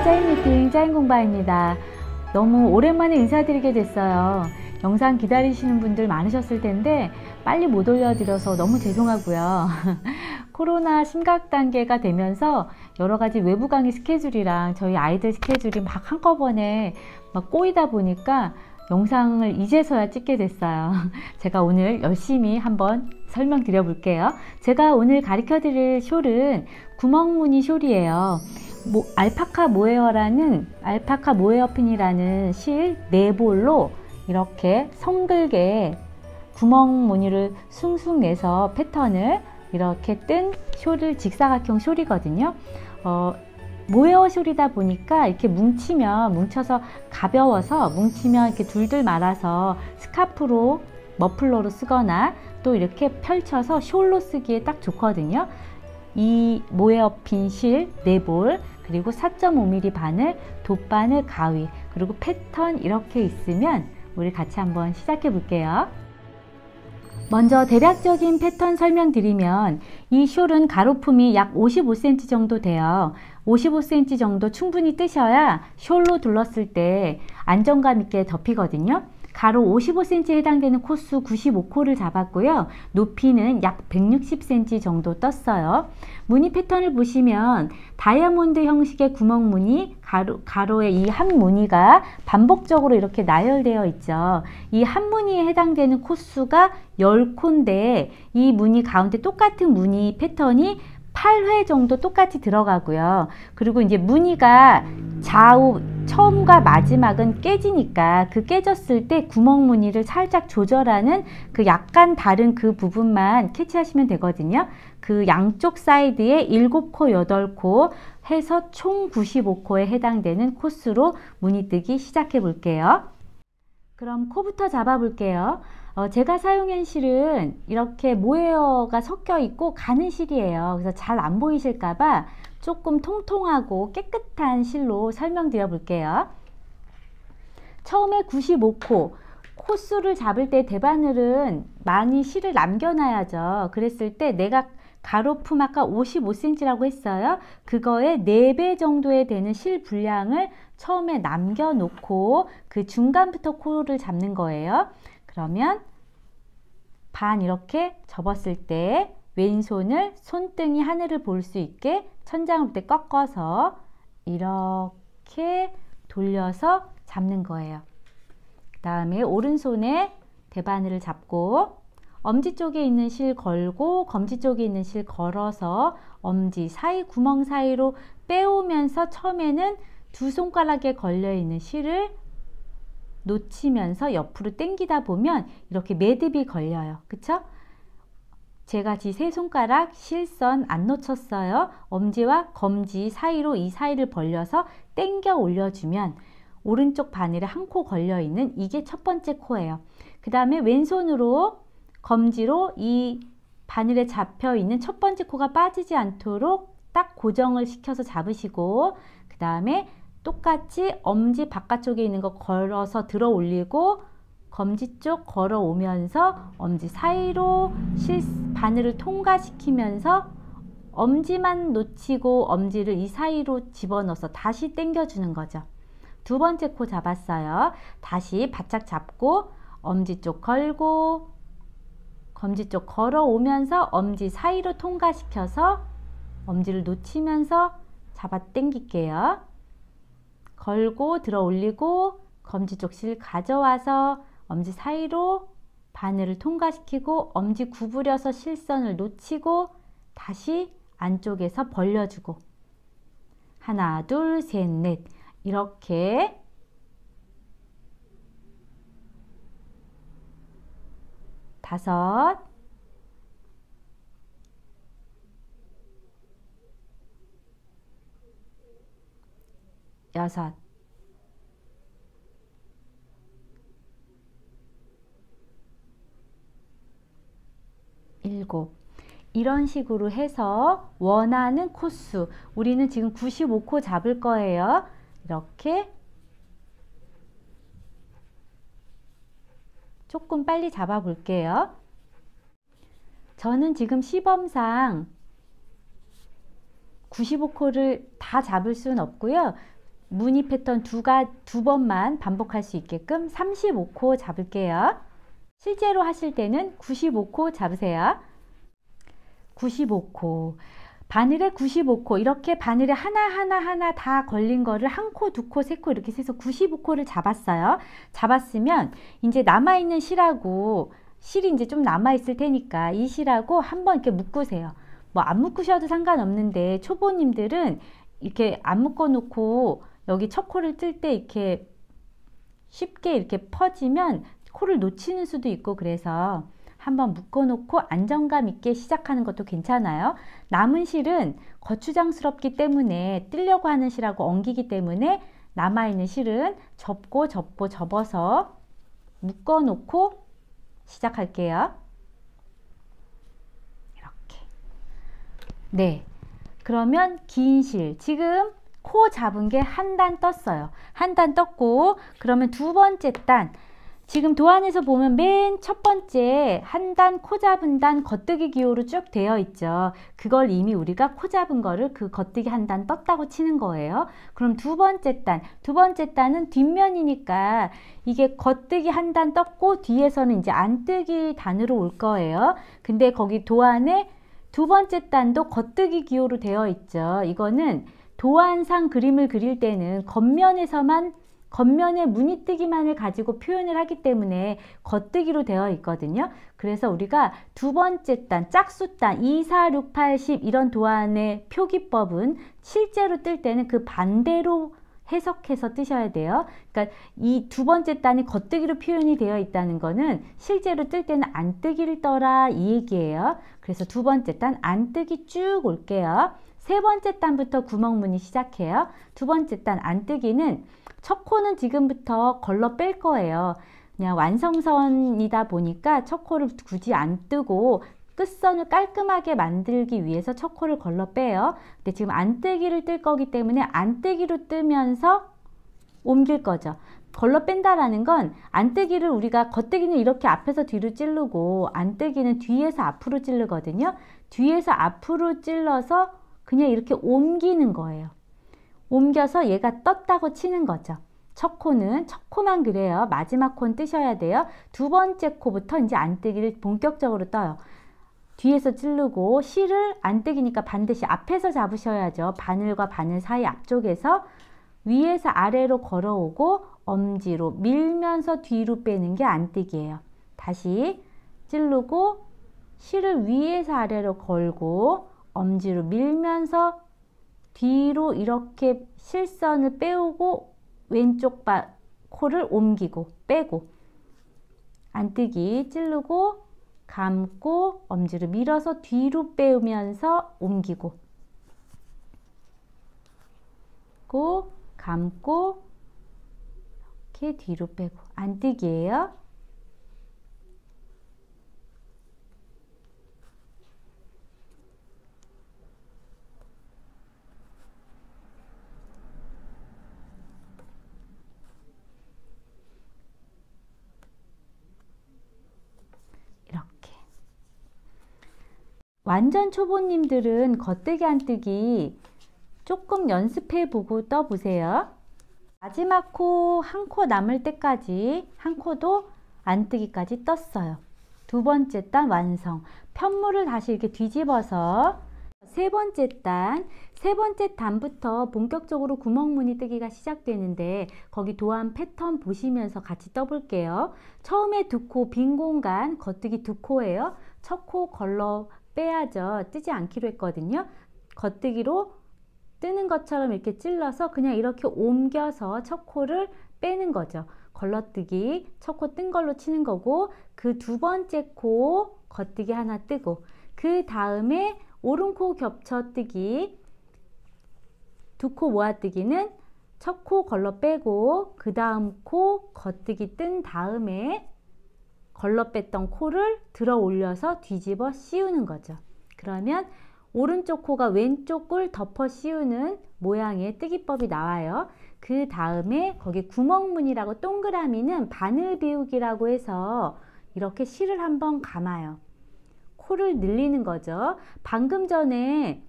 짜임미팅 짜임공바입니다. 너무 오랜만에 인사드리게 됐어요. 영상 기다리시는 분들 많으셨을 텐데 빨리 못 올려드려서 너무 죄송하고요. 코로나 심각 단계가 되면서 여러 가지 외부 강의 스케줄이랑 저희 아이들 스케줄이 막 한꺼번에 꼬이다 보니까 영상을 이제서야 찍게 됐어요. 제가 오늘 열심히 한번 설명드려 볼게요. 제가 오늘 가르쳐 드릴 숄은 구멍무늬 숄이에요. 알파카 모헤어 핀이라는 실 4볼로 이렇게 성글게 구멍 무늬를 숭숭 내서 패턴을 이렇게 뜬 숄을 직사각형 숄이거든요. 모헤어 숄이다 보니까 이렇게 뭉쳐서 가벼워서 뭉치면 이렇게 둘둘 말아서 스카프로 머플러로 쓰거나 또 이렇게 펼쳐서 숄로 쓰기에 딱 좋거든요. 이 모헤어 핀 실 4볼 그리고 4.5mm 바늘, 돗바늘, 가위 그리고 패턴 이렇게 있으면 우리 같이 한번 시작해 볼게요. 먼저 대략적인 패턴 설명드리면 이 숄은 가로품이 약 55cm 정도 돼요. 55cm 정도 충분히 뜨셔야 숄로 둘렀을 때 안정감 있게 덮이거든요. 가로 55cm에 해당되는 코수 95코를 잡았고요. 높이는 약 160cm 정도 떴어요. 무늬 패턴을 보시면 다이아몬드 형식의 구멍 무늬, 가로의 이 한 무늬가 반복적으로 이렇게 나열되어 있죠. 이 한 무늬에 해당되는 코수가 10코인데 이 무늬 가운데 똑같은 무늬 패턴이 8회 정도 똑같이 들어가고요. 그리고 이제 무늬가 좌우 처음과 마지막은 깨지니까 그 깨졌을 때 구멍 무늬를 살짝 조절하는 그 약간 다른 그 부분만 캐치하시면 되거든요. 그 양쪽 사이드에 7코, 8코 해서 총 95코에 해당되는 코스로 무늬 뜨기 시작해 볼게요. 그럼 코부터 잡아 볼게요. 제가 사용한 실은 이렇게 모헤어가 섞여 있고 가는 실이에요. 그래서 잘 안 보이실까봐 조금 통통하고 깨끗한 실로 설명드려 볼게요. 처음에 95코, 코수를 잡을 때 대바늘은 많이 실을 남겨놔야죠. 그랬을 때 내가 가로품 아까 55cm라고 했어요. 그거의 4배 정도에 되는 실 분량을 처음에 남겨놓고 그 중간부터 코를 잡는 거예요. 그러면 반 이렇게 접었을 때 왼손을 손등이 하늘을 볼 수 있게 천장을 볼 때 꺾어서 이렇게 돌려서 잡는 거예요. 그 다음에 오른손에 대바늘을 잡고 엄지 쪽에 있는 실 걸고 검지 쪽에 있는 실 걸어서 엄지 사이 구멍 사이로 빼오면서 처음에는 두 손가락에 걸려 있는 실을 놓치면서 옆으로 당기다 보면 이렇게 매듭이 걸려요. 그쵸? 제가 세 손가락 실선 안 놓쳤어요. 엄지와 검지 사이로 이 사이를 벌려서 당겨 올려주면 오른쪽 바늘에 한 코 걸려 있는 이게 첫 번째 코예요. 그 다음에 왼손으로 검지로 이 바늘에 잡혀 있는 첫 번째 코가 빠지지 않도록 딱 고정을 시켜서 잡으시고 그 다음에 똑같이 엄지 바깥쪽에 있는 거 걸어서 들어 올리고 검지 쪽 걸어 오면서 엄지 사이로 바늘을 통과시키면서 엄지만 놓치고 엄지를 이 사이로 집어넣어서 다시 당겨 주는 거죠. 두 번째 코 잡았어요. 다시 바짝 잡고 엄지 쪽 걸고 검지 쪽 걸어 오면서 엄지 사이로 통과시켜서 엄지를 놓치면서 잡아 당길게요. 걸고 들어 올리고 검지 쪽 실 가져와서 엄지 사이로 바늘을 통과시키고 엄지 구부려서 실선을 놓치고 다시 안쪽에서 벌려주고 하나 둘 셋 넷 이렇게 다섯 여섯 일곱 이런 식으로 해서 원하는 코수 우리는 지금 95코 잡을 거예요. 이렇게 조금 빨리 잡아 볼게요. 저는 지금 시범상 95코를 다 잡을 수는 없고요. 무늬 패턴 두 번만 반복할 수 있게끔 35코 잡을게요. 실제로 하실 때는 95코 잡으세요. 95코. 바늘에 95코, 이렇게 바늘에 하나 다 걸린 거를 한 코, 두 코, 세 코 이렇게 해서 95코를 잡았어요. 잡았으면 이제 남아있는 실이 이제 좀 남아있을 테니까 이 실하고 한번 이렇게 묶으세요. 뭐 안 묶으셔도 상관없는데 초보님들은 이렇게 안 묶어 놓고 여기 첫 코를 뜰 때 이렇게 쉽게 이렇게 퍼지면 코를 놓치는 수도 있고, 그래서 한번 묶어 놓고 안정감 있게 시작하는 것도 괜찮아요. 남은 실은 거추장스럽기 때문에 뜨려고 하는 실하고 엉기기 때문에 남아있는 실은 접어서 묶어 놓고 시작할게요. 이렇게. 네. 그러면 긴 실, 지금 코 잡은 게 한 단 떴어요. 한 단 떴고, 그러면 두 번째 단, 지금 도안에서 보면 맨 첫 번째 한 단, 코 잡은 단, 겉뜨기 기호로 쭉 되어 있죠. 그걸 이미 우리가 코 잡은 거를 그 겉뜨기 한 단 떴다고 치는 거예요. 그럼 두 번째 단은 뒷면이니까 이게 겉뜨기 한 단 떴고 뒤에서는 이제 안뜨기 단으로 올 거예요. 근데 거기 도안에 두 번째 단도 겉뜨기 기호로 되어 있죠. 이거는 도안상 그림을 그릴 때는 겉면에 무늬뜨기만을 가지고 표현을 하기 때문에 겉뜨기로 되어 있거든요. 그래서 우리가 두 번째 단, 짝수단 2, 4, 6, 8, 10 이런 도안의 표기법은 실제로 뜰 때는 그 반대로 해석해서 뜨셔야 돼요. 그러니까 이 두 번째 단이 겉뜨기로 표현이 되어 있다는 거는 실제로 뜰 때는 안뜨기를 떠라 이 얘기예요. 그래서 두 번째 단 안뜨기 쭉 올게요. 세 번째 단부터 구멍무늬 시작해요. 두 번째 단 안뜨기는 첫 코는 지금부터 걸러 뺄 거예요. 그냥 완성선이다 보니까 첫 코를 굳이 안 뜨고 끝선을 깔끔하게 만들기 위해서 첫 코를 걸러 빼요. 근데 지금 안뜨기를 뜰 거기 때문에 안뜨기로 뜨면서 옮길 거죠. 걸러 뺀다라는 건 안뜨기를 우리가 겉뜨기는 이렇게 앞에서 뒤로 찌르고 안뜨기는 뒤에서 앞으로 찌르거든요. 뒤에서 앞으로 찔러서 그냥 이렇게 옮기는 거예요. 옮겨서 얘가 떴다고 치는 거죠. 첫 코만 그래요. 마지막 코는 뜨셔야 돼요. 두 번째 코부터 이제 안뜨기를 본격적으로 떠요. 뒤에서 찌르고 실을 안뜨기니까 반드시 앞에서 잡으셔야죠. 바늘과 바늘 사이 앞쪽에서 위에서 아래로 걸어오고 엄지로 밀면서 뒤로 빼는 게 안뜨기예요. 다시 찌르고 실을 위에서 아래로 걸고 엄지로 밀면서 뒤로 이렇게 실선을 빼오고 왼쪽 코를 옮기고 빼고 안뜨기 찌르고 감고 엄지로 밀어서 뒤로 빼면서 옮기고 감고 이렇게 뒤로 빼고 안뜨기예요. 완전 초보님들은 겉뜨기 안뜨기 조금 연습해 보고 떠보세요. 마지막 코 한 코 남을 때까지 한 코도 안뜨기까지 떴어요. 두 번째 단 완성. 편물을 다시 이렇게 뒤집어서 세 번째 단부터 본격적으로 구멍무늬 뜨기가 시작되는데 거기 도안 패턴 보시면서 같이 떠볼게요. 처음에 두 코 빈 공간 겉뜨기 두 코예요. 첫 코 걸러 빼야죠. 뜨지 않기로 했거든요. 겉뜨기로 뜨는 것처럼 이렇게 찔러서 그냥 이렇게 옮겨서 첫 코를 빼는 거죠. 걸러뜨기 첫 코 뜬 걸로 치는 거고, 그 두 번째 코 겉뜨기 하나 뜨고, 그 다음에 오른코 겹쳐뜨기 두 코 모아뜨기는 첫 코 걸러 빼고 그 다음 코 겉뜨기 뜬 다음에 걸러 뺐던 코를 들어 올려서 뒤집어 씌우는 거죠. 그러면 오른쪽 코가 왼쪽 꿀 덮어 씌우는 모양의 뜨기법이 나와요. 그 다음에 거기 구멍무늬라고 동그라미는 바늘 비우기라고 해서 이렇게 실을 한번 감아요. 코를 늘리는 거죠. 방금 전에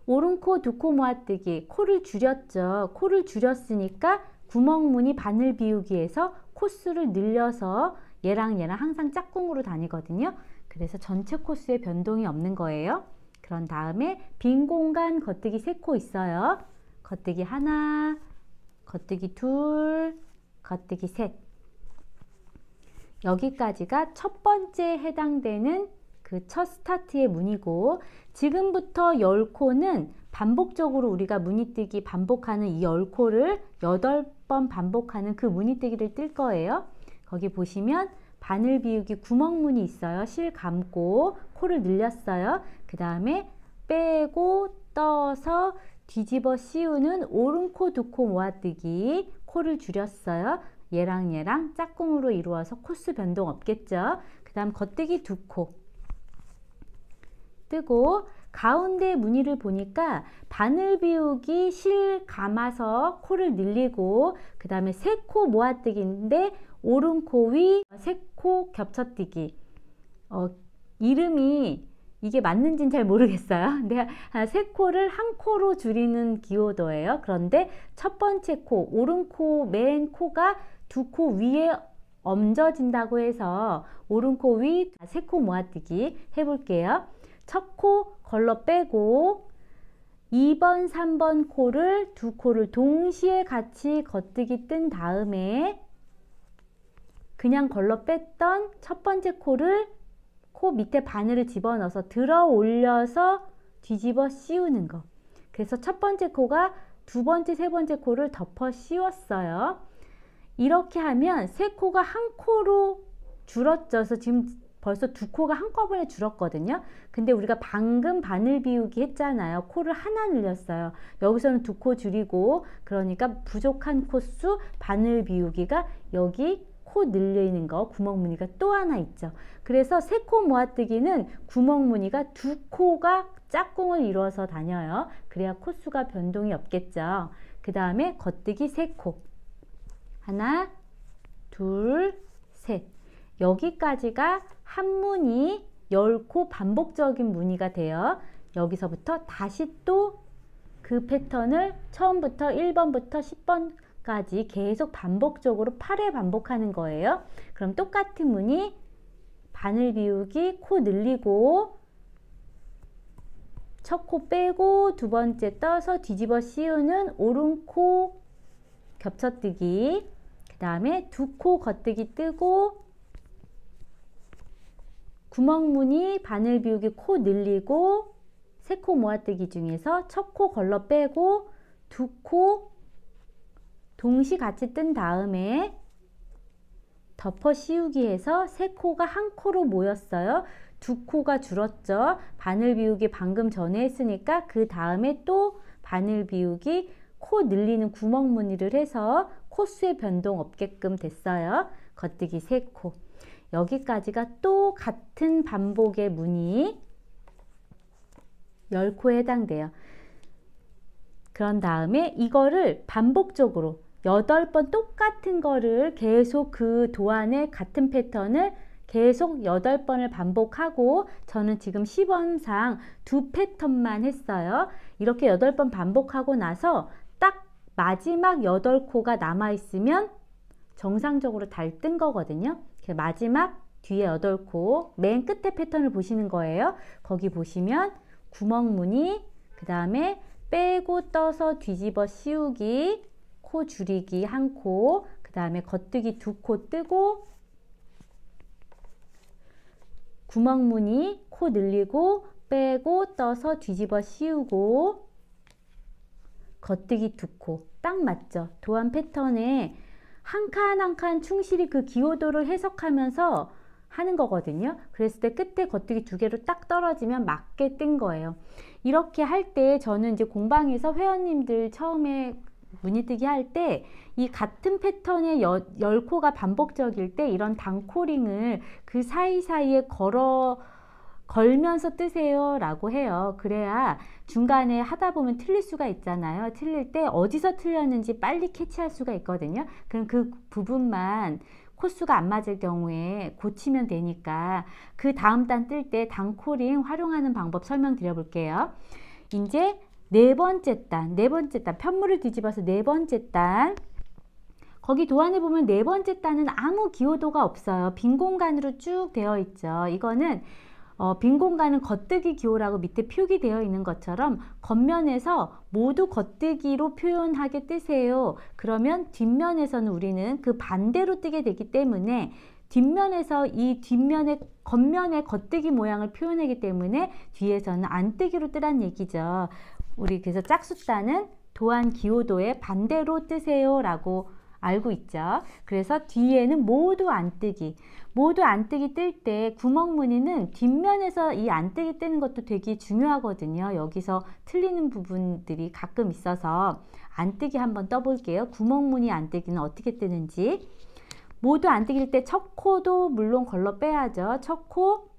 오른코 두 코 모아뜨기, 코를 줄였죠. 코를 줄였으니까 구멍무늬 바늘 비우기에서 코수를 늘려서 얘랑 항상 짝꿍으로 다니거든요. 그래서 전체 코수에 변동이 없는 거예요. 그런 다음에 빈 공간 겉뜨기 3코 있어요. 겉뜨기 하나, 겉뜨기 둘, 겉뜨기 셋. 여기까지가 첫 번째 해당되는 그 첫 스타트의 무늬고, 지금부터 10코는 반복적으로 우리가 무늬뜨기 반복하는 이 10코를 8번 반복하는 그 무늬뜨기를 뜰 거예요. 거기 보시면 바늘 비우기 구멍무늬 있어요. 실 감고 코를 늘렸어요. 그 다음에 빼고 떠서 뒤집어 씌우는 오른코 두 코 모아뜨기, 코를 줄였어요. 얘랑 짝꿍으로 이루어서 코수 변동 없겠죠. 그 다음 겉뜨기 2코 뜨고, 가운데 무늬를 보니까 바늘 비우기 실 감아서 코를 늘리고, 그 다음에 3코 모아뜨기인데 오른코 위 3코 겹쳐뜨기. 이름이 이게 맞는지는 잘 모르겠어요. 근데 3코를 한 코로 줄이는 기호도예요. 그런데 첫 번째 코, 오른코 맨 코가 2코 위에 얹어진다고 해서 오른코 위 3코 모아뜨기 해볼게요. 첫 코 걸러 빼고 2번, 3번 코를 2코를 동시에 같이 겉뜨기 뜬 다음에 그냥 걸러 뺐던 첫 번째 코를 코 밑에 바늘을 집어넣어서 들어 올려서 뒤집어 씌우는 거. 그래서 첫 번째 코가 두 번째, 세 번째 코를 덮어 씌웠어요. 이렇게 하면 3코가 한 코로 줄었죠. 그래서 지금 벌써 2코가 한꺼번에 줄었거든요. 근데 우리가 방금 바늘 비우기 했잖아요. 코를 하나 늘렸어요. 여기서는 2코 줄이고, 그러니까 부족한 코수 바늘 비우기가 여기 코 늘리는 거, 구멍무늬가 또 하나 있죠. 그래서 3코 모아뜨기는 구멍무늬가 2코가 짝꿍을 이루어서 다녀요. 그래야 코수가 변동이 없겠죠. 그 다음에 겉뜨기 3코. 하나, 둘, 셋. 여기까지가 한 무늬 10코 반복적인 무늬가 돼요. 여기서부터 다시 또 그 패턴을 처음부터 1번부터 10번까지 계속 반복적으로 8회 반복하는 거예요. 그럼 똑같은 무늬 바늘 비우기, 코 늘리고 첫 코 빼고 두 번째 떠서 뒤집어 씌우는 오른코 겹쳐뜨기, 그 다음에 2코 겉뜨기 뜨고 구멍무늬 바늘 비우기 코 늘리고 3코 모아뜨기 중에서 첫 코 걸러 빼고 2코 동시 같이 뜬 다음에 덮어 씌우기 해서 3코가 한 코로 모였어요. 2코가 줄었죠. 바늘 비우기 방금 전에 했으니까 그 다음에 또 바늘 비우기 코 늘리는 구멍무늬를 해서 코수의 변동 없게끔 됐어요. 겉뜨기 3코. 여기까지가 또 같은 반복의 무늬 10코에 해당돼요. 그런 다음에 이거를 반복적으로 8번 똑같은 거를 계속 그 도안의 같은 패턴을 계속 8번을 반복하고, 저는 지금 시범상 2패턴만 했어요. 이렇게 8번 반복하고 나서 딱 마지막 8코가 남아있으면 정상적으로 달 뜬 거거든요. 마지막 뒤에 8코 맨 끝에 패턴을 보시는 거예요. 거기 보시면 구멍무늬, 그 다음에 빼고 떠서 뒤집어 씌우기, 코 줄이기 한 코, 그 다음에 겉뜨기 2코 뜨고 구멍무늬 코 늘리고 빼고 떠서 뒤집어 씌우고 겉뜨기 2코. 딱 맞죠? 도안 패턴에 한 칸 한 칸 충실히 그 기호도를 해석하면서 하는 거거든요. 그랬을 때 끝에 겉뜨기 2개로 딱 떨어지면 맞게 뜬 거예요. 이렇게 할 때 저는 이제 공방에서 회원님들 처음에 무늬뜨기 할 때 이 같은 패턴의 10코가 반복적일 때 이런 단코링을 그 사이사이에 걸면서 뜨세요 라고 해요. 그래야 중간에 하다 보면 틀릴 수가 있잖아요. 틀릴 때 어디서 틀렸는지 빨리 캐치할 수가 있거든요. 그럼 그 부분만 코수가 안 맞을 경우에 고치면 되니까 그 다음 단 뜰 때 단코링 활용하는 방법 설명드려 볼게요. 이제 네 번째 단, 편물을 뒤집어서 네 번째 단. 거기 도안에 보면 네 번째 단은 아무 기호도가 없어요. 빈 공간으로 쭉 되어 있죠. 이거는 빈 공간은 겉뜨기 기호라고 밑에 표기되어 있는 것처럼 겉면에서 모두 겉뜨기로 표현하게 뜨세요. 그러면 뒷면에서는 우리는 그 반대로 뜨게 되기 때문에 뒷면에서 이 겉면의 겉뜨기 모양을 표현하기 때문에 뒤에서는 안뜨기로 뜨란 얘기죠. 우리 그래서 짝수단은 도안 기호도의 반대로 뜨세요 라고 알고 있죠. 그래서 뒤에는 모두 안뜨기 뜰 때 구멍무늬는 뒷면에서 이 안뜨기 뜨는 것도 되게 중요하거든요. 여기서 틀리는 부분들이 가끔 있어서 안뜨기 한번 떠볼게요. 구멍무늬 안뜨기는 어떻게 뜨는지. 모두 안뜨기일 때 첫 코도 물론 걸러 빼야죠. 첫 코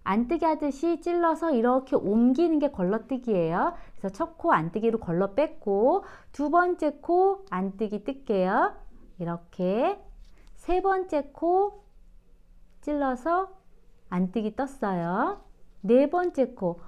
안뜨기 하듯이 찔러서 이렇게 옮기는 게 걸러뜨기예요. 그래서 첫 코 안뜨기로 걸러 뺐고, 두 번째 코 안뜨기 뜰게요. 이렇게 세 번째 코 찔러서 안뜨기 떴어요. 네 번째 코,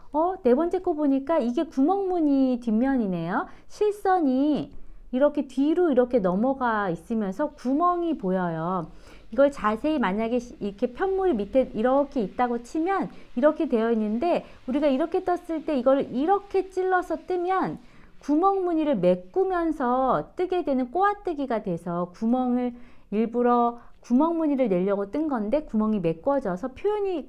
네 번째 코 보니까 이게 구멍무늬 뒷면이네요. 실선이 이렇게 뒤로 이렇게 넘어가 있으면서 구멍이 보여요. 이걸 자세히 만약에 이렇게 편물 밑에 이렇게 있다고 치면 이렇게 되어 있는데, 우리가 이렇게 떴을 때 이걸 이렇게 찔러서 뜨면 구멍무늬를 메꾸면서 뜨게 되는 꼬아뜨기가 돼서 구멍을 일부러 구멍무늬를 내려고 뜬 건데 구멍이 메꿔져서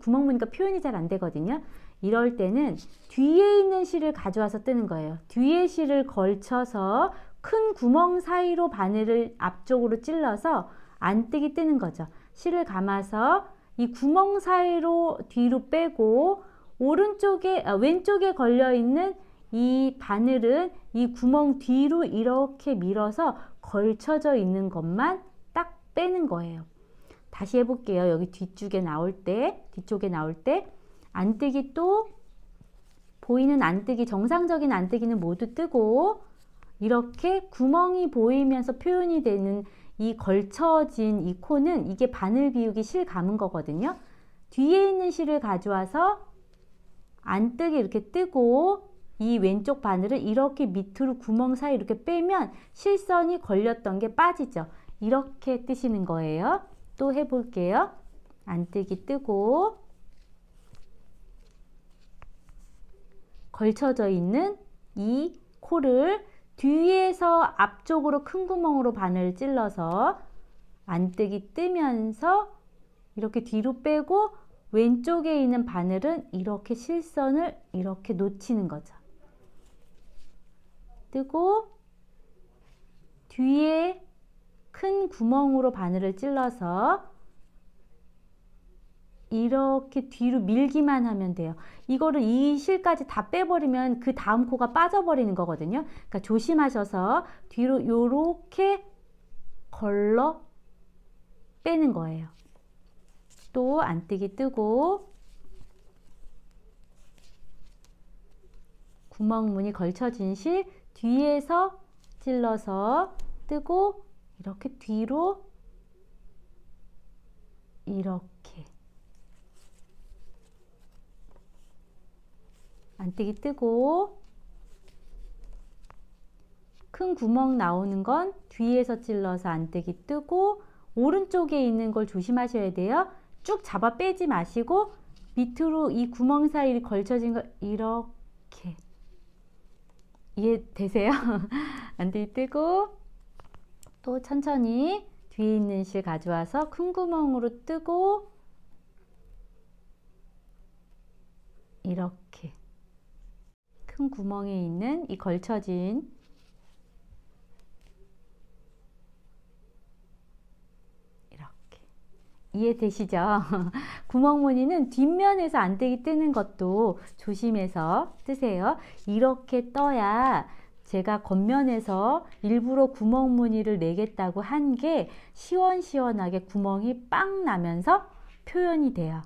구멍무늬가 표현이 잘 안 되거든요. 이럴 때는 뒤에 있는 실을 가져와서 뜨는 거예요. 뒤에 실을 걸쳐서 큰 구멍 사이로 바늘을 앞쪽으로 찔러서 안뜨기 뜨는 거죠. 실을 감아서 이 구멍 사이로 뒤로 빼고 왼쪽에 걸려 있는 이 바늘은 이 구멍 뒤로 이렇게 밀어서 걸쳐져 있는 것만 딱 빼는 거예요. 다시 해볼게요. 여기 뒤쪽에 나올 때 안뜨기 또 보이는 안뜨기, 정상적인 안뜨기는 모두 뜨고, 이렇게 구멍이 보이면서 표현이 되는 이 걸쳐진 이 코는 이게 바늘 비우기 실 감은 거거든요. 뒤에 있는 실을 가져와서 안뜨기 이렇게 뜨고, 이 왼쪽 바늘을 이렇게 밑으로 구멍 사이 이렇게 빼면 실선이 걸렸던 게 빠지죠. 이렇게 뜨시는 거예요. 또 해볼게요. 안뜨기 뜨고, 걸쳐져 있는 이 코를 뒤에서 앞쪽으로 큰 구멍으로 바늘을 찔러서 안뜨기 뜨면서 이렇게 뒤로 빼고, 왼쪽에 있는 바늘은 이렇게 실선을 이렇게 놓치는 거죠. 뜨고 뒤에 큰 구멍으로 바늘을 찔러서 이렇게 뒤로 밀기만 하면 돼요. 이거를 이 실까지 다 빼버리면 그 다음 코가 빠져버리는 거거든요. 그러니까 조심하셔서 뒤로 이렇게 걸러 빼는 거예요. 또 안뜨기 뜨고, 구멍무늬 걸쳐진 실 뒤에서 찔러서 뜨고, 이렇게 뒤로 이렇게 안뜨기 뜨고, 큰 구멍 나오는 건 뒤에서 찔러서 안뜨기 뜨고, 오른쪽에 있는 걸 조심하셔야 돼요. 쭉 잡아 빼지 마시고 밑으로 이 구멍 사이에 걸쳐진 걸 이렇게, 이해되세요? 안뜨기 뜨고, 또 천천히 뒤에 있는 실 가져와서 큰 구멍으로 뜨고, 이렇게 큰 구멍에 있는 이 걸쳐진 이해되시죠? 구멍무늬는 뒷면에서 안뜨기 뜨는 것도 조심해서 뜨세요. 이렇게 떠야 제가 겉면에서 일부러 구멍무늬를 내겠다고 한 게 시원시원하게 구멍이 빵 나면서 표현이 돼요.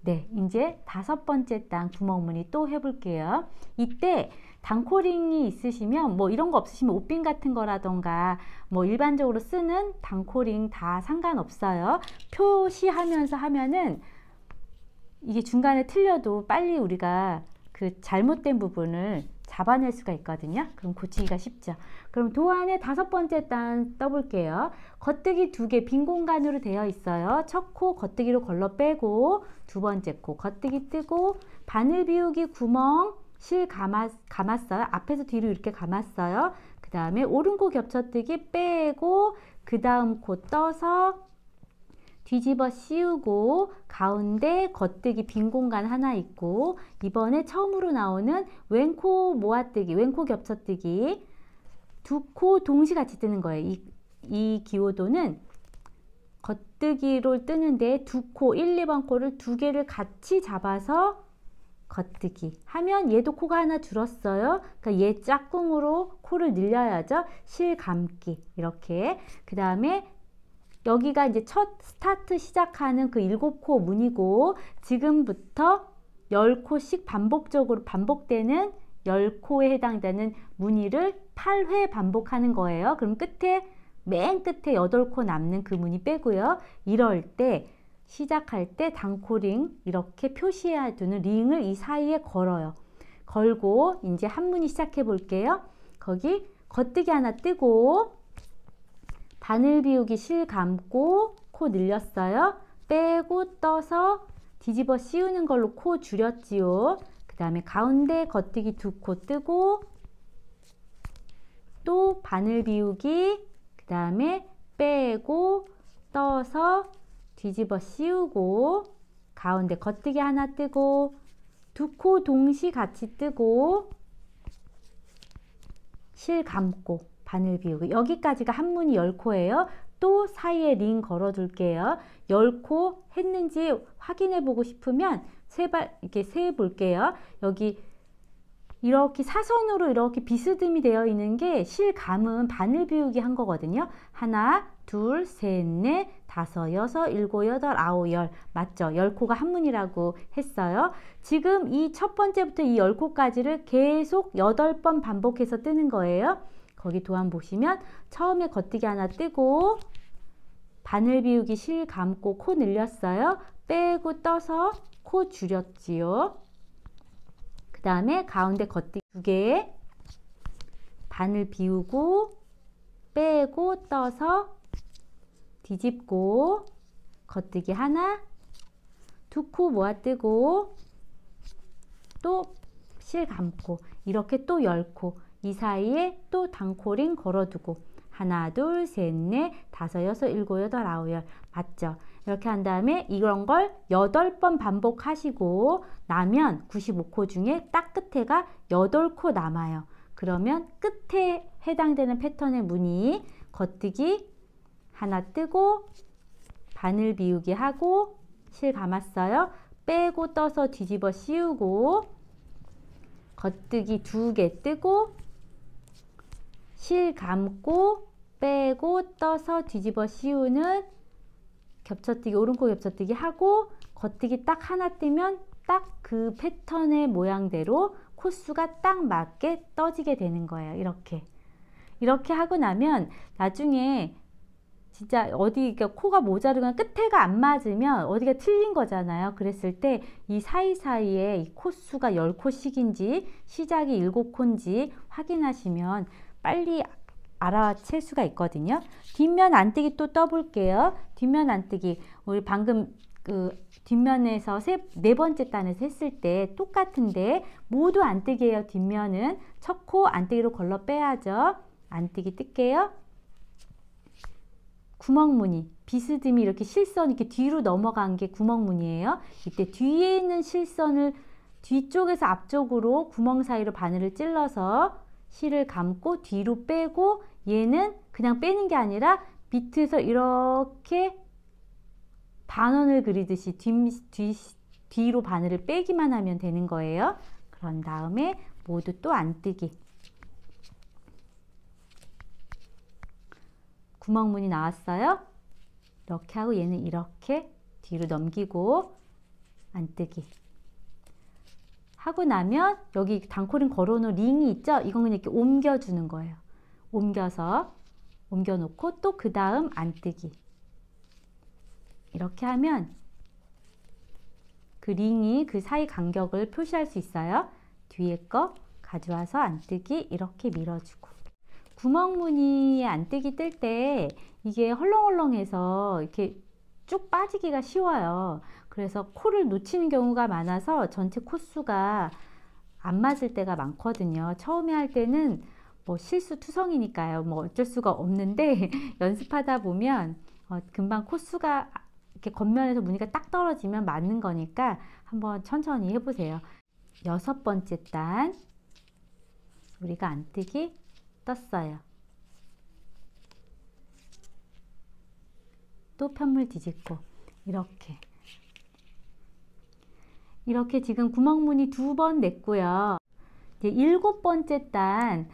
네, 이제 다섯 번째 단 구멍무늬 또 해볼게요. 이때 단코링이 있으시면, 뭐 이런 거 없으시면 옷핀 같은 거라던가 뭐 일반적으로 쓰는 단코링 다 상관없어요. 표시하면서 하면은 이게 중간에 틀려도 빨리 우리가 그 잘못된 부분을 잡아낼 수가 있거든요. 그럼 고치기가 쉽죠. 그럼 도안의 5번째 단 떠볼게요. 겉뜨기 2개 빈 공간으로 되어 있어요. 첫 코 겉뜨기로 걸러 빼고, 두 번째 코 겉뜨기 뜨고, 바늘 비우기 구멍 실 감았어요. 앞에서 뒤로 이렇게 감았어요. 그 다음에 오른코 겹쳐뜨기 빼고, 그 다음 코 떠서 뒤집어 씌우고, 가운데 겉뜨기 빈 공간 하나 있고, 이번에 처음으로 나오는 왼코 모아뜨기, 왼코 겹쳐뜨기, 두 코 동시 같이 뜨는 거예요. 이 기호도는 겉뜨기로 뜨는데 두 코, 1, 2번 코를 2개를 같이 잡아서 겉뜨기 하면 얘도 코가 하나 줄었어요. 그러니까 얘 짝꿍으로 코를 늘려야죠. 실 감기 이렇게. 그 다음에 여기가 이제 첫 스타트 시작하는 그 7코 무늬고, 지금부터 10코씩 반복적으로 반복되는 10코에 해당되는 무늬를 8회 반복하는 거예요. 그럼 맨 끝에 8코 남는 그 무늬 빼고요. 이럴 때 시작할 때 단코링 이렇게 표시해야 되는 링을 이 사이에 걸어요. 걸고 이제 한 무늬 시작해 볼게요. 거기 겉뜨기 하나 뜨고, 바늘 비우기 실 감고, 코 늘렸어요. 빼고 떠서 뒤집어 씌우는 걸로 코 줄였지요. 그 다음에 가운데 겉뜨기 2코 뜨고, 또 바늘 비우기, 그 다음에 빼고 떠서 뒤집어 씌우고, 가운데 겉뜨기 하나 뜨고, 2코 동시 같이 뜨고, 실 감고 바늘 비우기. 여기까지가 한 무늬 10코예요. 또 사이에 링 걸어 둘게요. 10코 했는지 확인해 보고 싶으면 이렇게 세 볼게요. 여기 이렇게 사선으로 이렇게 비스듬히 되어 있는 게 실 감은 바늘 비우기 한 거거든요. 하나, 둘, 셋, 넷, 다섯, 여섯, 일곱, 여덟, 아홉, 열. 맞죠? 10코가 한 무늬라고 했어요. 지금 이 첫 번째부터 이 10코까지를 계속 8번 반복해서 뜨는 거예요. 거기 도안 보시면 처음에 겉뜨기 하나 뜨고, 바늘 비우기 실 감고 코 늘렸어요. 빼고 떠서 코 줄였지요. 그 다음에 가운데 겉뜨기 2개, 바늘 비우고 빼고 떠서 뒤집고, 겉뜨기 하나, 2코 모아뜨고, 또 실 감고, 이렇게 또 10코, 이 사이에 또 단코링 걸어두고, 하나, 둘, 셋, 넷, 다섯, 여섯, 일곱, 여덟, 아홉, 열. 맞죠? 이렇게 한 다음에 이런 걸 8번 반복하시고 나면 95코 중에 딱 끝에가 8코 남아요. 그러면 끝에 해당되는 패턴의 무늬, 겉뜨기 하나 뜨고, 바늘 비우기 하고, 실 감았어요. 빼고 떠서 뒤집어 씌우고, 겉뜨기 2개 뜨고, 실 감고 빼고 떠서 뒤집어 씌우는 겹쳐뜨기, 오른코 겹쳐뜨기 하고, 겉뜨기 딱 하나 뜨면 딱 그 패턴의 모양대로 코수가 딱 맞게 떠지게 되는 거예요. 이렇게 하고 나면 나중에 진짜 어디 코가 모자르거나 끝에가 안 맞으면 어디가 틀린 거잖아요. 그랬을 때 이 사이사이에 이 코수가 10코씩인지 시작이 7코인지 확인하시면 빨리 알아챌 수가 있거든요. 뒷면 안뜨기 또 떠볼게요. 뒷면 안뜨기 우리 방금 그 뒷면에서 네 번째 단에서 했을 때 똑같은데 모두 안뜨기예요. 뒷면은 첫 코 안뜨기로 걸러 빼야죠. 안뜨기 뜰게요. 구멍무늬 비스듬히 이렇게 실선 이렇게 뒤로 넘어간 게 구멍무늬예요. 이때 뒤에 있는 실선을 뒤쪽에서 앞쪽으로 구멍 사이로 바늘을 찔러서 실을 감고 뒤로 빼고, 얘는 그냥 빼는 게 아니라 밑에서 이렇게 반원을 그리듯이 뒤로 바늘을 빼기만 하면 되는 거예요. 그런 다음에 모두 또 안뜨기. 구멍무늬 나왔어요. 이렇게 하고 얘는 이렇게 뒤로 넘기고 안뜨기 하고 나면 여기 단코링 걸어놓은 링이 있죠? 이건 그냥 이렇게 옮겨주는 거예요. 옮겨서 옮겨놓고 또 그 다음 안뜨기. 이렇게 하면 그 링이 그 사이 간격을 표시할 수 있어요. 뒤에 거 가져와서 안뜨기 이렇게 밀어주고, 구멍 무늬에 안뜨기 뜰 때 이게 헐렁헐렁해서 이렇게 쭉 빠지기가 쉬워요. 그래서 코를 놓치는 경우가 많아서 전체 코수가 안 맞을 때가 많거든요. 처음에 할 때는 뭐 실수투성이니까요. 뭐 어쩔 수가 없는데 연습하다 보면 금방 코수가 이렇게 겉면에서 무늬가 딱 떨어지면 맞는 거니까 한번 천천히 해보세요. 6번째 단 우리가 안뜨기 떴어요. 또 편물 뒤집고 이렇게 지금 구멍무늬 2번 냈고요. 이제 7번째 단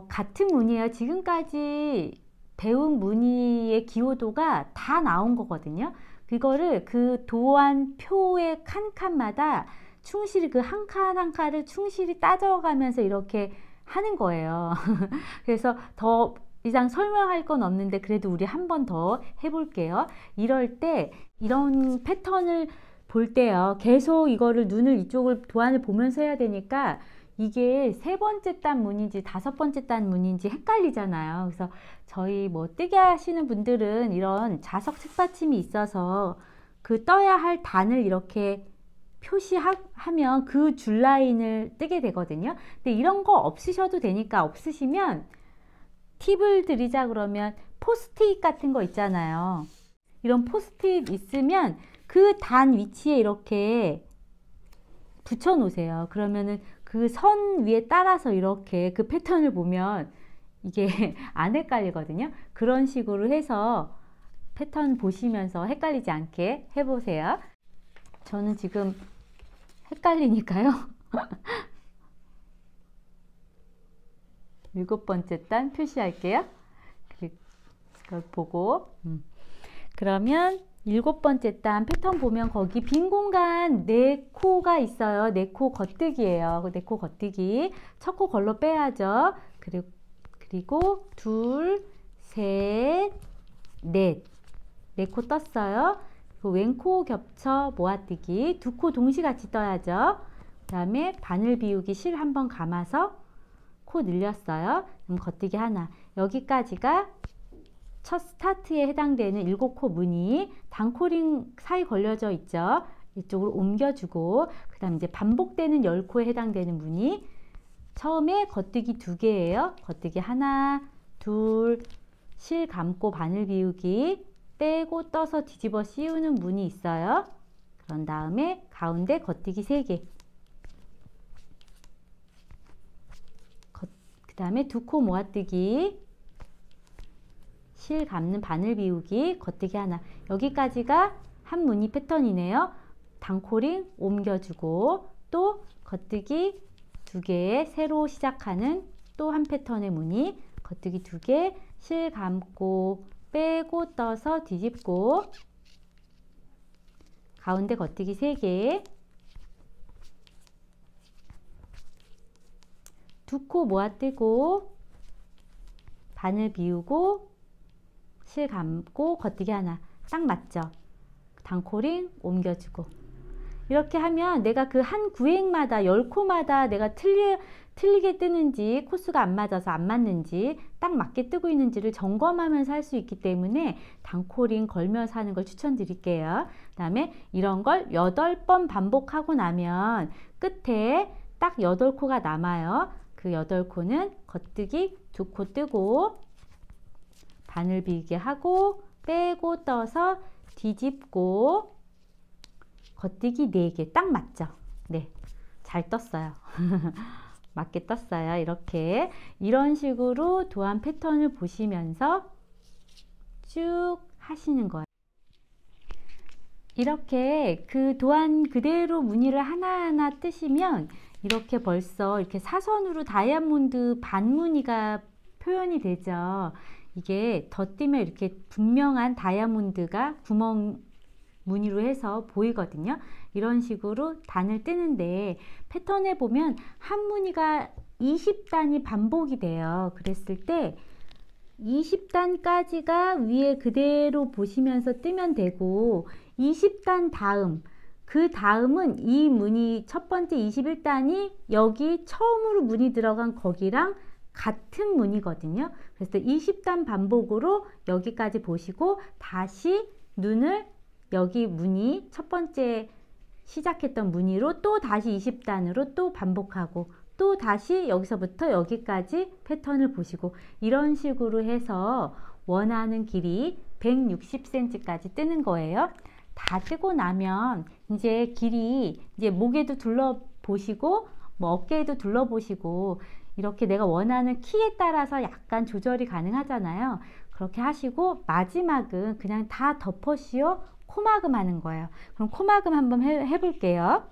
같은 무늬예요. 지금까지 배운 무늬의 기호도가 다 나온 거거든요. 그거를 그 도안 표의 칸칸마다 충실히 그 한 칸 한 칸을 충실히 따져가면서 이렇게 하는 거예요. 그래서 더 이상 설명할 건 없는데 그래도 우리 한 번 더 해볼게요. 이럴 때 이런 패턴을 볼 때요, 계속 이거를 눈을 이쪽을 도안을 보면서 해야 되니까 이게 3번째 단 무늬인지 5번째 단 무늬인지 헷갈리잖아요. 그래서 저희 뭐 뜨개 하시는 분들은 이런 자석 책받침이 있어서 그 떠야 할 단을 이렇게 표시하면 그 줄 라인을 뜨게 되거든요. 근데 이런 거 없으셔도 되니까, 없으시면 팁을 드리자 그러면 포스트잇 같은 거 있잖아요. 이런 포스트잇 있으면 그 단 위치에 이렇게 붙여 놓으세요. 그러면은 그 선 위에 따라서 이렇게 그 패턴을 보면 이게 안 헷갈리거든요. 그런 식으로 해서 패턴 보시면서 헷갈리지 않게 해보세요. 저는 지금 헷갈리니까요. 7번째 단 표시할게요. 그걸 보고 그러면 7번째 단 패턴 보면 거기 빈 공간 4코가 있어요. 4코 겉뜨기예요. 4코 겉뜨기. 첫 코 걸러 빼야죠. 그리고 둘, 셋, 넷. 4코 떴어요. 왼코 겹쳐 모아뜨기. 2코 동시같이 떠야죠. 그 다음에 바늘 비우기 실 한번 감아서 코 늘렸어요. 그럼 겉뜨기 하나. 여기까지가 첫 스타트에 해당되는 7코 무늬. 단코링 사이 걸려져 있죠. 이쪽으로 옮겨주고, 그 다음 이제 반복되는 10코에 해당되는 무늬. 처음에 겉뜨기 2개예요. 겉뜨기 하나, 둘, 실 감고 바늘 비우기, 빼고 떠서 뒤집어 씌우는 무늬 있어요. 그런 다음에 가운데 겉뜨기 3개. 그 다음에 2코 모아뜨기, 실 감는 바늘 비우기, 겉뜨기 하나. 여기까지가 한 무늬 패턴이네요. 단코링 옮겨주고, 또 겉뜨기 2개, 새로 시작하는 또 한 패턴의 무늬. 겉뜨기 2개, 실 감고 빼고 떠서 뒤집고, 가운데 겉뜨기 3개, 2코 모아뜨고 바늘 비우고 실 감고 겉뜨기 하나. 딱 맞죠? 단코링 옮겨주고. 이렇게 하면 내가 그 한 구획마다 10코마다 내가 틀리게 뜨는지, 코수가 안 맞아서 안 맞는지, 딱 맞게 뜨고 있는지를 점검하면서 할 수 있기 때문에 단코링 걸면서 하는 걸 추천드릴게요. 그 다음에 이런 걸 8번 반복하고 나면 끝에 딱 8코가 남아요. 그 8코는 겉뜨기 2코 뜨고 바늘 비우기 하고 빼고 떠서 뒤집고 겉뜨기 4개. 딱 맞죠? 네, 잘 떴어요. 맞게 떴어요. 이렇게 이런 식으로 도안 패턴을 보시면서 쭉 하시는 거예요. 이렇게 그 도안 그대로 무늬를 하나하나 뜨시면 이렇게 벌써 이렇게 사선으로 다이아몬드 반무늬가 표현이 되죠. 이게 덧뜨면 이렇게 분명한 다이아몬드가 구멍 무늬로 해서 보이거든요. 이런 식으로 단을 뜨는데 패턴에 보면 한 무늬가 20단이 반복이 돼요. 그랬을 때 20단까지가 위에 그대로 보시면서 뜨면 되고, 20단 다음 그 다음은 이 무늬 첫 번째 21단이 여기 처음으로 무늬 들어간 거기랑 같은 무늬거든요. 그래서 20단 반복으로 여기까지 보시고 다시 눈을 여기 무늬 첫 번째 시작했던 무늬로 또 다시 20단으로 또 반복하고 또 다시 여기서부터 여기까지 패턴을 보시고 이런 식으로 해서 원하는 길이 160cm까지 뜨는 거예요. 다 뜨고 나면 이제 길이 이제 목에도 둘러보시고 뭐 어깨에도 둘러보시고 이렇게 내가 원하는 키에 따라서 약간 조절이 가능하잖아요. 그렇게 하시고 마지막은 그냥 다 덮어씌워 코막음 하는 거예요. 그럼 코막음 한번 해볼게요.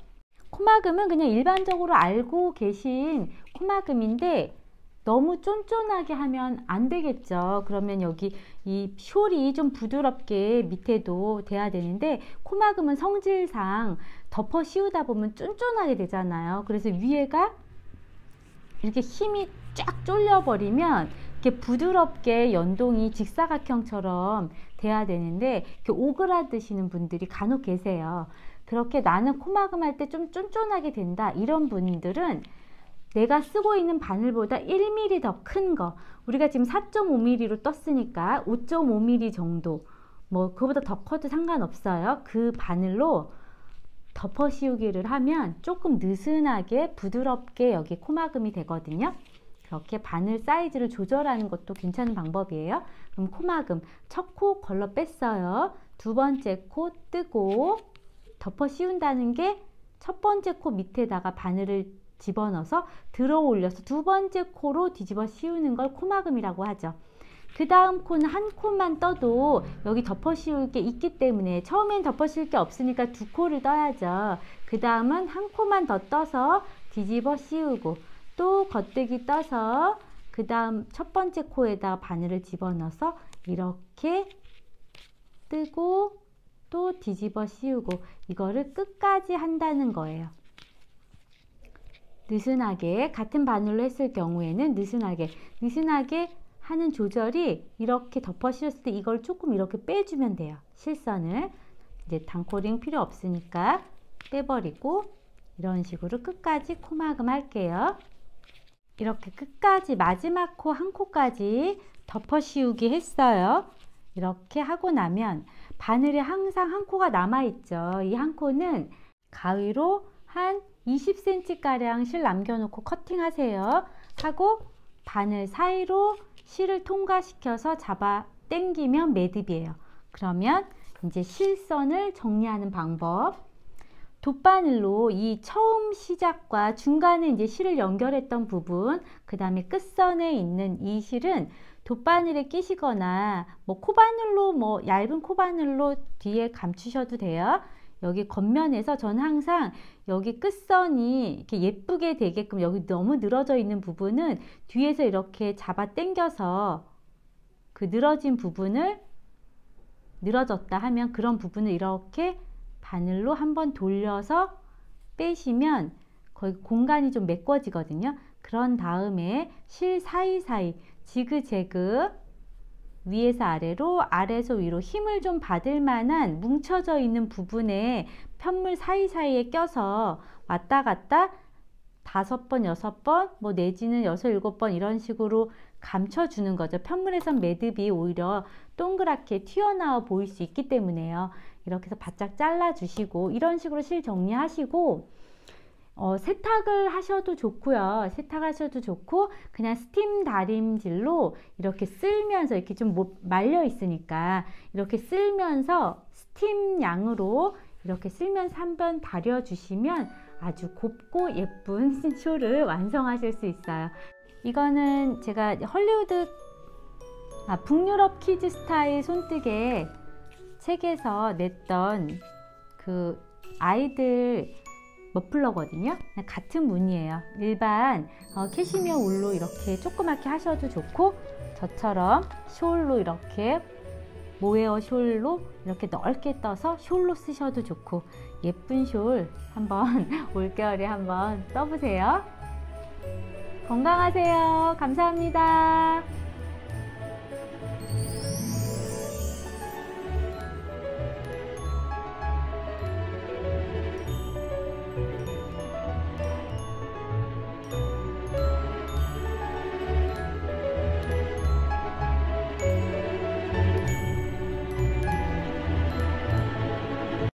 코막음은 그냥 일반적으로 알고 계신 코막음인데 너무 쫀쫀하게 하면 안 되겠죠. 그러면 여기 이 숄이 좀 부드럽게 밑에도 돼야 되는데 코막음은 성질상 덮어 씌우다 보면 쫀쫀하게 되잖아요. 그래서 위에가 이렇게 힘이 쫙 쫄려 버리면 이렇게 부드럽게 연동이 직사각형처럼 돼야 되는데 이렇게 오그라드시는 분들이 간혹 계세요. 그렇게 나는 코막음 할 때 좀 쫀쫀하게 된다 이런 분들은 내가 쓰고 있는 바늘보다 1mm 더 큰 거, 우리가 지금 4.5mm로 떴으니까 5.5mm 정도, 뭐 그거보다 더 커도 상관없어요. 그 바늘로 덮어 씌우기를 하면 조금 느슨하게 부드럽게 여기 코막음이 되거든요. 그렇게 바늘 사이즈를 조절하는 것도 괜찮은 방법이에요. 그럼 코막음 첫 코 걸러 뺐어요. 두 번째 코 뜨고 덮어 씌운다는 게 첫 번째 코 밑에다가 바늘을 집어넣어서 들어 올려서 두 번째 코로 뒤집어 씌우는 걸 코막음이라고 하죠. 그 다음 코는 한 코만 떠도 여기 덮어 씌울 게 있기 때문에 처음엔 덮어 씌울 게 없으니까 두 코를 떠야죠. 그 다음은 한 코만 더 떠서 뒤집어 씌우고 또 겉뜨기 떠서 그 다음 첫 번째 코에다 바늘을 집어넣어서 이렇게 뜨고 또 뒤집어 씌우고 이거를 끝까지 한다는 거예요. 느슨하게 같은 바늘로 했을 경우에는 느슨하게 하는 조절이 이렇게 덮어 씌웠을 때 이걸 조금 이렇게 빼주면 돼요. 실선을 이제 단코링 필요 없으니까 빼버리고 이런 식으로 끝까지 코막음 할게요. 이렇게 끝까지 마지막 코 한 코까지 덮어 씌우기 했어요. 이렇게 하고 나면 바늘에 항상 한 코가 남아 있죠. 이 한 코는 가위로 한 20cm 가량 실 남겨놓고 커팅하세요. 하고 바늘 사이로 실을 통과시켜서 잡아 당기면 매듭이에요. 그러면 이제 실선을 정리하는 방법. 돗바늘로 이 처음 시작과 중간에 이제 실을 연결했던 부분, 그 다음에 끝선에 있는 이 실은 돗바늘에 끼시거나 뭐 코바늘로 뭐 얇은 코바늘로 뒤에 감추셔도 돼요. 여기 겉면에서 저는 항상 여기 끝선이 이렇게 예쁘게 되게끔 여기 너무 늘어져 있는 부분은 뒤에서 이렇게 잡아 당겨서 그 늘어진 부분을 늘어졌다 하면 그런 부분을 이렇게 바늘로 한번 돌려서 빼시면 거기 공간이 좀 메꿔지거든요. 그런 다음에 실 사이사이 지그재그 위에서 아래로 아래에서 위로 힘을 좀 받을 만한 뭉쳐져 있는 부분에 편물 사이사이에 껴서 왔다 갔다 5번, 6번, 뭐 내지는 6, 7번 이런 식으로 감춰주는 거죠. 편물에선 매듭이 오히려 동그랗게 튀어나와 보일 수 있기 때문에요. 이렇게 해서 바짝 잘라주시고 이런 식으로 실 정리하시고 세탁을 하셔도 좋고요. 세탁하셔도 좋고 그냥 스팀 다림질로 이렇게 쓸면서 이렇게 좀 말려 있으니까 이렇게 쓸면서 스팀 양으로 이렇게 쓸면서 한번 다려 주시면 아주 곱고 예쁜 숄을 완성하실 수 있어요. 이거는 제가 북유럽 키즈 스타일 손뜨개 책에서 냈던 그 아이들 머플러거든요. 같은 무늬예요. 일반 캐시미어 울로 이렇게 조그맣게 하셔도 좋고 저처럼 숄로 이렇게 모헤어 숄로 이렇게 넓게 떠서 숄로 쓰셔도 좋고 예쁜 숄 한번 올겨울에 한번 써보세요. 건강하세요. 감사합니다.